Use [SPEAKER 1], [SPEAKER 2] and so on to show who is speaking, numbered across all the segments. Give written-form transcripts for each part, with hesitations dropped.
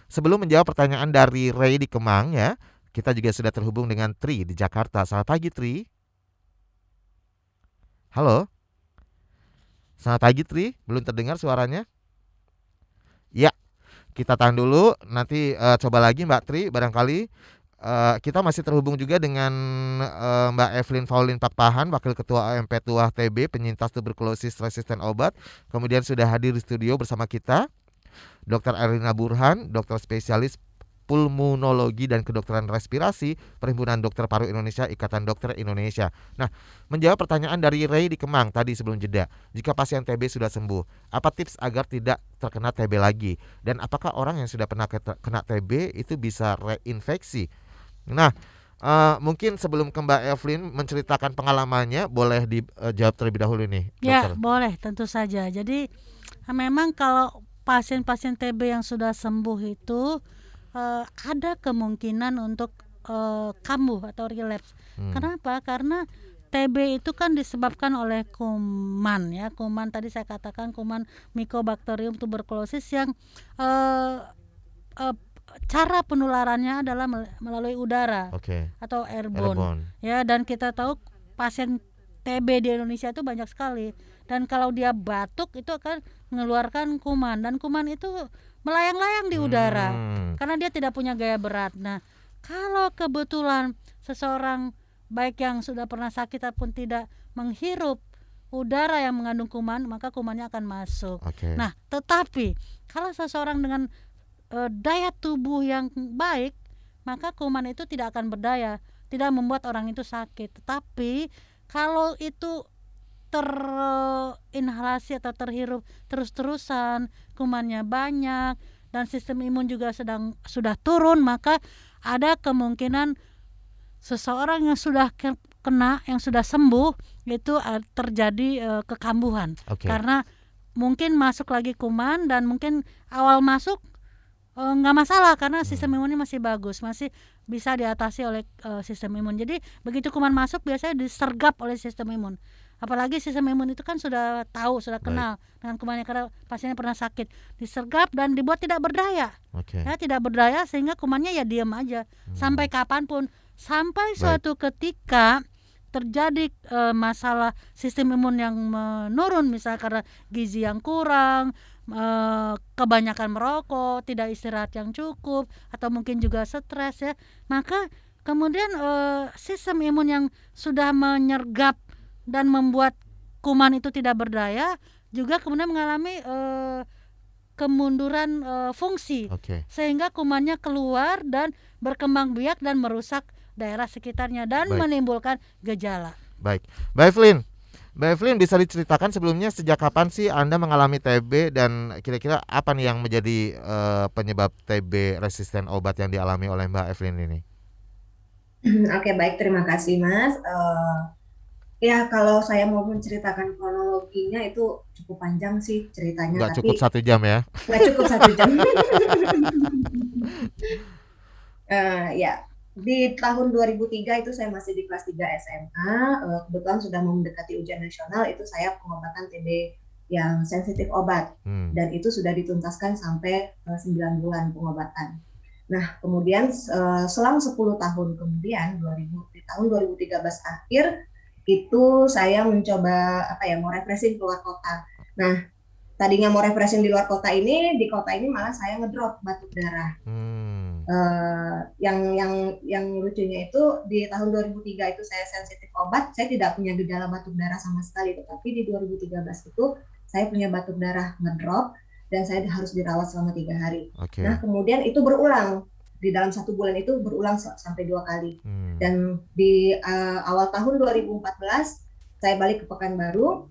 [SPEAKER 1] sebelum menjawab pertanyaan dari Ray di Kemang ya, kita juga sudah terhubung dengan Tri di Jakarta. Selamat pagi Tri. Halo, selamat pagi Tri. Belum terdengar suaranya? Ya, kita tahan dulu. Nanti coba lagi Mbak Tri. Barangkali kita masih terhubung juga dengan Mbak Evelyn Paulin Pakpahan, Wakil Ketua OMP Tuah TB, penyintas tuberkulosis resisten obat. Kemudian sudah hadir di studio bersama kita Dr. Erlina Burhan, dokter spesialis pulmonologi dan kedokteran respirasi, Perhimpunan Dokter Paru Indonesia, Ikatan Dokter Indonesia. Nah, menjawab pertanyaan dari Ray di Kemang tadi sebelum jeda, jika pasien TB sudah sembuh, apa tips agar tidak terkena TB lagi? Dan apakah orang yang sudah pernah kena TB itu bisa reinfeksi? Nah, mungkin sebelum ke Mbak Evelyn menceritakan pengalamannya, boleh dijawab terlebih dahulu nih,
[SPEAKER 2] Ya,
[SPEAKER 1] dokter.
[SPEAKER 2] boleh, tentu saja. Jadi, memang kalau pasien-pasien TB yang sudah sembuh itu ada kemungkinan untuk kambuh atau relapse. Kenapa? Karena TB itu kan disebabkan oleh kuman ya. Kuman tadi saya katakan kuman Mycobacterium tuberculosis yang eh, eh, cara penularannya adalah melalui udara
[SPEAKER 1] Oke.
[SPEAKER 2] atau airborne.
[SPEAKER 1] Airborne.
[SPEAKER 2] Ya, dan kita tahu pasien TB di Indonesia itu banyak sekali. Dan kalau dia batuk itu akan mengeluarkan kuman, dan kuman itu melayang-layang di udara karena dia tidak punya gaya berat. Nah, kalau kebetulan seseorang baik yang sudah pernah sakit ataupun tidak menghirup udara yang mengandung kuman, maka kumannya akan masuk.
[SPEAKER 1] Oke.
[SPEAKER 2] Nah, tetapi kalau seseorang dengan daya tubuh yang baik, maka kuman itu tidak akan berdaya, tidak membuat orang itu sakit. Tetapi kalau itu terinhalasi atau terhirup terus-terusan, kumannya banyak dan sistem imun juga sudah turun, maka ada kemungkinan seseorang yang sudah kena, yang sudah sembuh itu terjadi kekambuhan.
[SPEAKER 1] Oke.
[SPEAKER 2] Karena mungkin masuk lagi kuman, dan mungkin awal masuk nggak masalah karena sistem imunnya masih bagus, masih bisa diatasi oleh sistem imun. Jadi begitu kuman masuk biasanya disergap oleh sistem imun. Apalagi sistem imun itu kan sudah tahu, sudah kenal dengan kumannya karena pasiennya pernah sakit, disergap dan dibuat tidak berdaya.
[SPEAKER 1] Oke.
[SPEAKER 2] Ya, tidak berdaya sehingga kumannya ya diam aja sampai kapanpun, sampai suatu ketika terjadi masalah sistem imun yang menurun, misalnya karena gizi yang kurang, kebanyakan merokok, tidak istirahat yang cukup, atau mungkin juga stres ya, maka kemudian sistem imun yang sudah menyergap dan membuat kuman itu tidak berdaya juga kemudian mengalami kemunduran fungsi, sehingga kumannya keluar dan berkembang biak dan merusak daerah sekitarnya dan menimbulkan gejala.
[SPEAKER 1] Baik, Mbak Evelyn bisa diceritakan sebelumnya sejak kapan sih Anda mengalami TB, dan kira-kira apa nih yang menjadi penyebab TB resisten obat yang dialami oleh Mbak Evelyn ini?
[SPEAKER 3] Oke, baik, terima kasih Mas. Ya, kalau saya mau menceritakan kronologinya itu cukup panjang sih ceritanya.
[SPEAKER 1] Nggak cukup 1 jam ya?
[SPEAKER 3] Nggak cukup 1 jam. Ya, di tahun 2003 itu saya masih di kelas 3 SMA. Kebetulan sudah mendekati ujian nasional, itu saya pengobatan TB yang sensitif obat. Dan itu sudah dituntaskan sampai 9 bulan pengobatan. Nah, kemudian selang 10 tahun kemudian, di tahun 2013 akhir, itu saya mencoba mau refreshing keluar kota. Nah, tadinya mau refreshing di luar kota ini, di kota ini malah saya ngedrop batuk darah. Yang lucunya itu di tahun 2003 itu saya sensitif obat, saya tidak punya gejala batuk darah sama sekali, tetapi di 2013 itu saya punya batuk darah ngedrop dan saya harus dirawat selama 3 hari. Nah, kemudian itu berulang. Di dalam 1 bulan itu berulang sampai 2 kali. Dan di awal tahun 2014 saya balik ke Pekanbaru.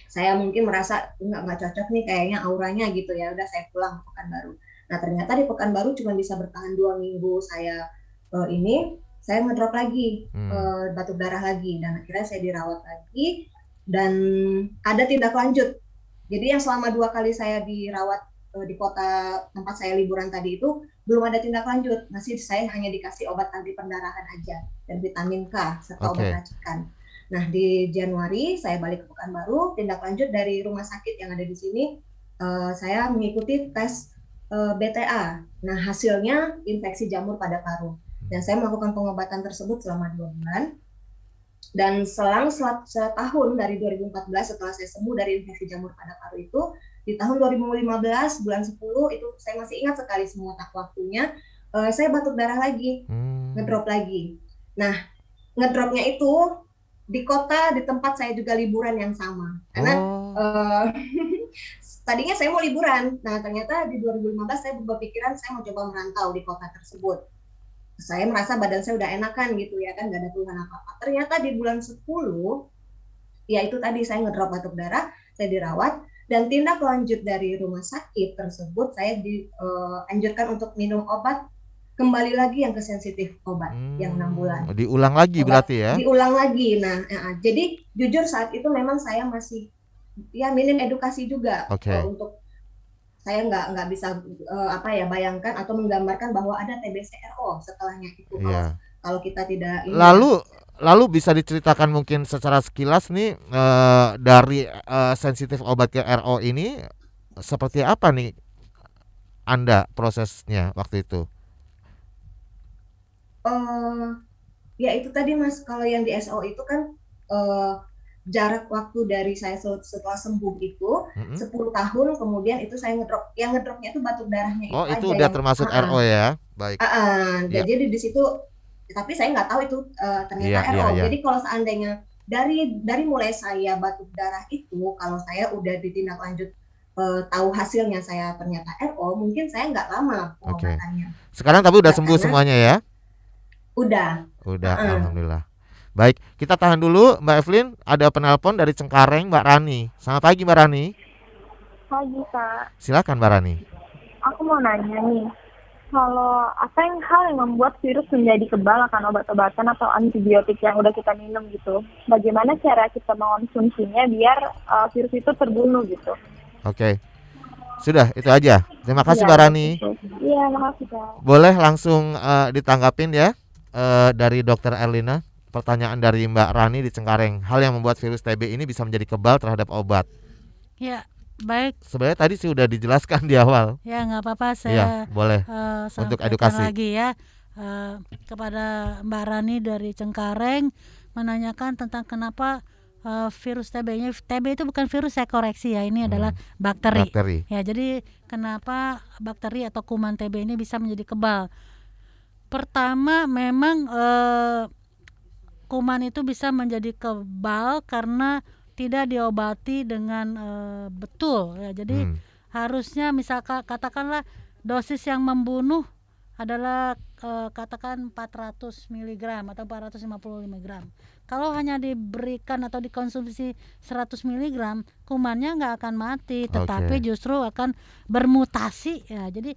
[SPEAKER 3] Saya mungkin merasa nggak cocok nih kayaknya auranya gitu ya. Udah saya pulang ke Pekanbaru. Nah, ternyata di Pekanbaru cuma bisa bertahan 2 minggu saya ngedrop lagi, batuk darah lagi, dan akhirnya saya dirawat lagi dan ada tindak lanjut. Jadi yang selama 2 kali saya dirawat di kota tempat saya liburan tadi itu belum ada tindak lanjut, masih saya hanya dikasih obat anti pendarahan aja dan vitamin K serta obat racikan. Nah, di Januari saya balik ke Pekanbaru, tindak lanjut dari rumah sakit yang ada di sini, saya mengikuti tes BTA. Nah, hasilnya infeksi jamur pada paru. Dan saya melakukan pengobatan tersebut selama 2 bulan. Dan selang setahun dari 2014 setelah saya sembuh dari infeksi jamur pada paru itu, di tahun 2015 bulan 10 itu saya masih ingat sekali semua waktunya, saya batuk darah lagi, ngedrop lagi. Nah, ngedropnya itu di kota di tempat saya juga liburan yang sama. Karena tadinya saya mau liburan. Nah, ternyata di 2015 saya berpikiran saya mau coba merantau di kota tersebut. Saya merasa badan saya udah enakan gitu ya kan, gak ada keluhan apa-apa. Ternyata di bulan 10, ya itu tadi saya ngedrop batuk darah, saya dirawat, dan tindak lanjut dari rumah sakit tersebut, saya dianjurkan untuk minum obat, kembali lagi yang ke sensitif obat, yang 6 bulan.
[SPEAKER 1] Diulang lagi obat, berarti ya?
[SPEAKER 3] Diulang lagi, nah jadi jujur saat itu memang saya masih, ya minim edukasi juga untuk saya nggak bisa bayangkan atau menggambarkan bahwa ada TBC-RO setelahnya itu kalau kita tidak ini.
[SPEAKER 1] Lalu bisa diceritakan mungkin secara sekilas nih dari sensitif obat ke RO ini seperti apa nih Anda prosesnya waktu itu?
[SPEAKER 3] Ya itu tadi Mas, kalau yang di SO itu kan jarak waktu dari saya setelah sembuh itu 10 tahun, kemudian itu saya ngedrop. Yang ngedropnya itu batuk darahnya itu
[SPEAKER 1] aja. Udah termasuk RO ya? Baik.
[SPEAKER 3] Jadi di situ, tapi saya nggak tahu itu ternyata RO. Jadi kalau seandainya dari mulai saya batuk darah itu, kalau saya udah ditindak lanjut tahu hasilnya saya ternyata RO, mungkin saya nggak lama pengobatannya.
[SPEAKER 1] Sekarang tapi udah sembuh semuanya ya?
[SPEAKER 3] Udah.
[SPEAKER 1] Alhamdulillah. Baik, kita tahan dulu Mbak Evelyn, ada penelpon dari Cengkareng, Mbak Rani. Selamat pagi Mbak Rani.
[SPEAKER 4] Pagi Pak.
[SPEAKER 1] Silakan Mbak Rani.
[SPEAKER 4] Aku mau nanya nih, kalau apa hal yang membuat virus menjadi kebal akan obat-obatan atau antibiotik yang udah kita minum gitu? Bagaimana cara kita mengonsumsinya biar virus itu terbunuh gitu?
[SPEAKER 1] Oke. Sudah, itu aja. Terima kasih Mbak Rani.
[SPEAKER 4] Iya, makasih Pak.
[SPEAKER 1] Boleh langsung ditanggapin ya dari Dokter Erlina. Pertanyaan dari Mbak Rani di Cengkareng, hal yang membuat virus TB ini bisa menjadi kebal terhadap obat.
[SPEAKER 2] Ya, baik.
[SPEAKER 1] Sebenarnya tadi sih udah dijelaskan di awal.
[SPEAKER 2] Ya, nggak apa-apa, saya
[SPEAKER 1] boleh untuk edukasi
[SPEAKER 2] lagi ya kepada Mbak Rani dari Cengkareng, menanyakan tentang kenapa virus TB-nya. TB itu bukan virus, saya koreksi ya, ini adalah bakteri. Ya, jadi kenapa bakteri atau kuman TB ini bisa menjadi kebal? Pertama, memang kuman itu bisa menjadi kebal karena tidak diobati dengan betul ya. Jadi harusnya misalkan katakanlah dosis yang membunuh adalah katakan 400 mg atau 450 mg. Kalau hanya diberikan atau dikonsumsi 100 mg, kumannya nggak akan mati, tetapi justru akan bermutasi ya. Jadi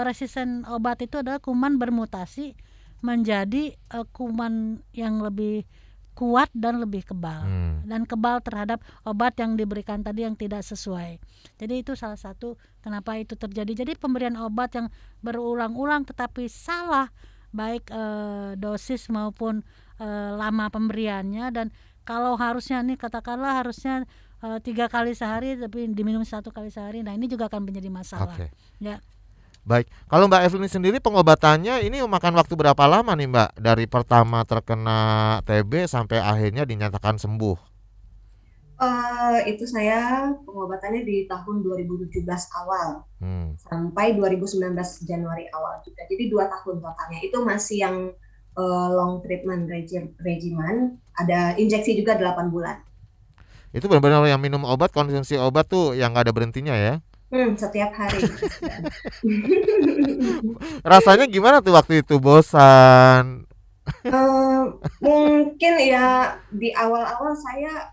[SPEAKER 2] resisten obat itu adalah kuman bermutasi menjadi kuman yang lebih kuat dan lebih kebal dan kebal terhadap obat yang diberikan tadi yang tidak sesuai. Jadi itu salah satu kenapa itu terjadi. Jadi pemberian obat yang berulang-ulang tetapi salah, baik dosis maupun lama pemberiannya, dan kalau harusnya nih katakanlah harusnya 3 kali sehari tapi diminum 1 kali sehari, nah ini juga akan menjadi masalah. Ya.
[SPEAKER 1] Baik, kalau Mbak Evelyn sendiri pengobatannya ini memakan waktu berapa lama nih Mbak? Dari pertama terkena TB sampai akhirnya dinyatakan sembuh?
[SPEAKER 3] Itu saya pengobatannya di tahun 2017 awal sampai 2019 Januari awal juga. Jadi 2 tahun totalnya. Itu masih yang long treatment regimen. Ada injeksi juga 8 bulan.
[SPEAKER 1] Itu benar-benar yang minum obat, konsumsi obat tuh yang nggak ada berhentinya ya?
[SPEAKER 3] Setiap hari.
[SPEAKER 1] Rasanya gimana tuh waktu itu? Bosan?
[SPEAKER 3] Mungkin ya di awal-awal saya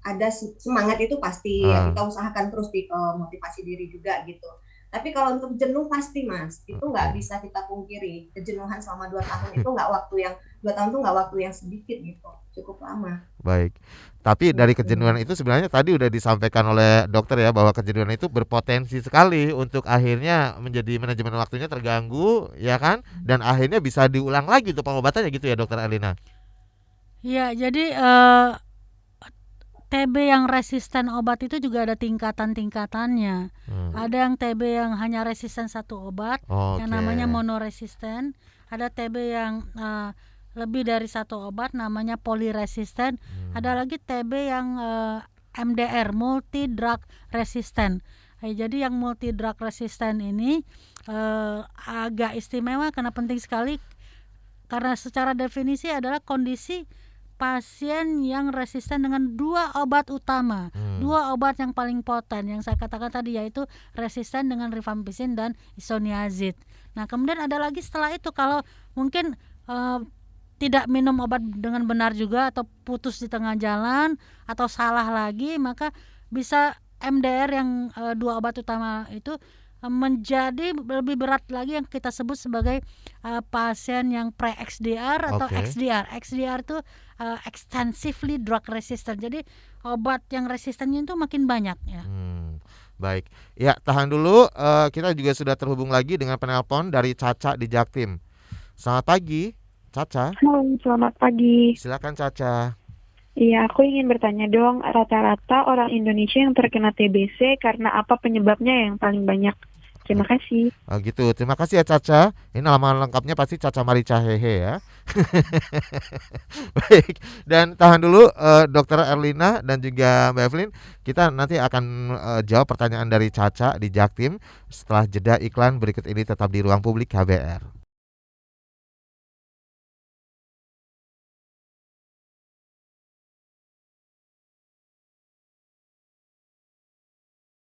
[SPEAKER 3] ada semangat itu pasti ya, kita usahakan terus motivasi diri juga gitu. Tapi kalau untuk jenuh pasti Mas, itu nggak bisa kita pungkiri. Kejenuhan selama 2 tahun itu nggak waktu yang 2 tahun tuh nggak waktu yang sedikit gitu, cukup lama.
[SPEAKER 1] Baik. Tapi dari kejenuhan itu sebenarnya tadi udah disampaikan oleh dokter ya, bahwa kejenuhan itu berpotensi sekali untuk akhirnya menjadi manajemen waktunya terganggu ya kan, dan akhirnya bisa diulang lagi tuh pengobatannya gitu ya Dokter Erlina.
[SPEAKER 2] Ya, jadi TB yang resisten obat itu juga ada tingkatan-tingkatannya. Ada yang TB yang hanya resisten satu obat, yang namanya monoresisten. Ada TB yang lebih dari satu obat, namanya poliresisten. Ada lagi TB yang MDR, multi drug resistant. Jadi yang multi drug resistant ini agak istimewa karena penting sekali, karena secara definisi adalah kondisi pasien yang resisten dengan 2 obat utama, 2 obat yang paling poten yang saya katakan tadi, yaitu resisten dengan rifampicin dan isoniazid. Nah, kemudian ada lagi setelah itu, kalau mungkin tidak minum obat dengan benar juga, atau putus di tengah jalan, atau salah lagi, maka bisa MDR yang 2 obat utama itu menjadi lebih berat lagi, yang kita sebut sebagai pasien yang pre-XDR atau XDR. XDR itu extensively drug resistant. Jadi obat yang resistennya itu makin banyak ya.
[SPEAKER 1] Baik. Ya, tahan dulu. Kita juga sudah terhubung lagi dengan penelpon dari Caca di Jaktim. Selamat pagi, Caca.
[SPEAKER 5] Halo, selamat pagi.
[SPEAKER 1] Silakan Caca.
[SPEAKER 5] Iya, aku ingin bertanya dong, rata-rata orang Indonesia yang terkena TBC karena apa penyebabnya yang paling banyak? Terima kasih.
[SPEAKER 1] Gitu. Terima kasih ya Caca. Ini nama lengkapnya pasti Caca Marica Hehe ya. Baik. Dan tahan dulu Dr. Erlina dan juga Mbak Evelyn. Kita nanti akan jawab pertanyaan dari Caca di Jaktim setelah jeda iklan berikut ini. Tetap di Ruang Publik KBR.